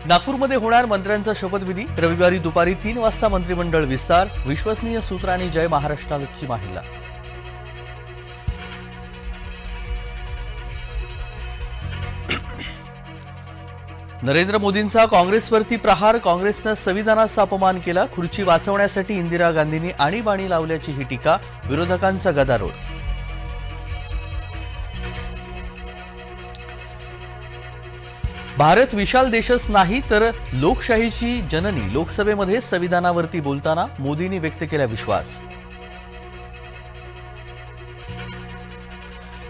नागपूरमध्ये होणार मंत्र्यांचा शपथविधी। रविवारी दुपारी 3 वाजता मंत्रिमंडळ विस्तार। विश्वसनीय सूत्रांनी जय महाराष्ट्राची माहिती। नरेंद्र मोदींचा काँग्रेसवरती प्रहार। काँग्रेसने संविधानाचा अपमान केला। खुर्ची वाचवण्यासाठी इंदिरा गांधींनी आणीबाणी लावल्याची ही टीका। विरोधकांचा गदारोळ। भारत विशाल देशच नाही तर लोकशाहीची जननी। लोकसभेमध्ये संविधानावरती बोलताना मोदींनी व्यक्त केला विश्वास।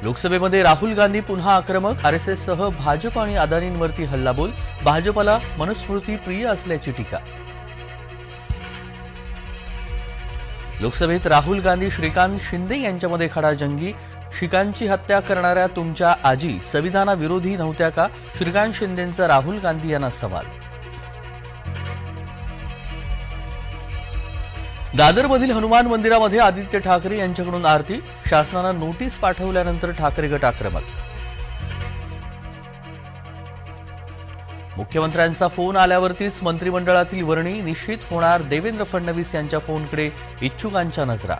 लोकसभेमध्ये राहुल गांधी पुन्हा आक्रमक। आरएसएस सह भाजप आणि अदानींवरती हल्लाबोल। भाजपला मनुस्मृती प्रिय असल्याची टीका। लोकसभेत राहुल गांधी श्रीकांत शिंदे यांच्यामध्ये खडाजंगी। श्रीकांतची हत्या करणाऱ्या तुमच्या आजी संविधानाविरोधी नव्हत्या का? श्रीकांत शिंदेंचा राहुल गांधी यांना सवाल। दादरमधील हनुमान मंदिरामध्ये आदित्य ठाकरे यांच्याकडून आरती। शासनानं नोटीस पाठवल्यानंतर ठाकरे गट आक्रमक। मुख्यमंत्र्यांचा फोन आल्यावरतीच मंत्रिमंडळातील वर्णी निश्चित होणार। देवेंद्र फडणवीस यांच्या फोनकडे इच्छुकांच्या नजरा।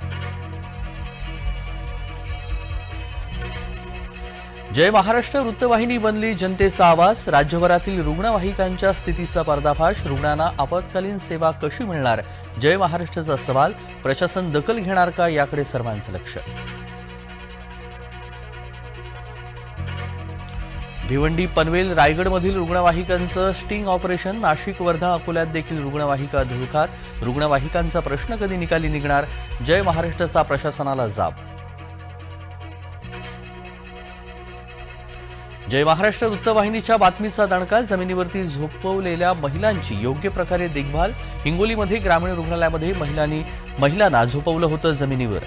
जय महाराष्ट्र वृत्तवाहिनी बनली जनतेचा आवाज। राज्यभरातील रुग्णवाहिकांच्या स्थितीचा पर्दाफाश। रुग्णांना आपत्कालीन सेवा कशी मिळणार? जय महाराष्ट्राचा सवाल। प्रशासन दखल घेणार का? याकडे सर्वांचं लक्ष। भिवंडी पनवेल रायगडमधील रुग्णवाहिकांचं स्टिंग ऑपरेशन। नाशिक वर्धा अकोल्यात देखील रुग्णवाहिका धुळकात। रुग्णवाहिकांचा प्रश्न कधी निकाली निघणार? जय महाराष्ट्राचा प्रशासनाला जाब। जय महाराष्ट्र वृत्तवाहिनीच्या बातमीचा दणका। जमिनीवरती झोपवलेल्या महिलांची योग्य प्रकारे देखभाल। हिंगोलीमध्ये ग्रामीण रुग्णालयामध्ये महिलांना झोपवलं होतं जमिनीवर।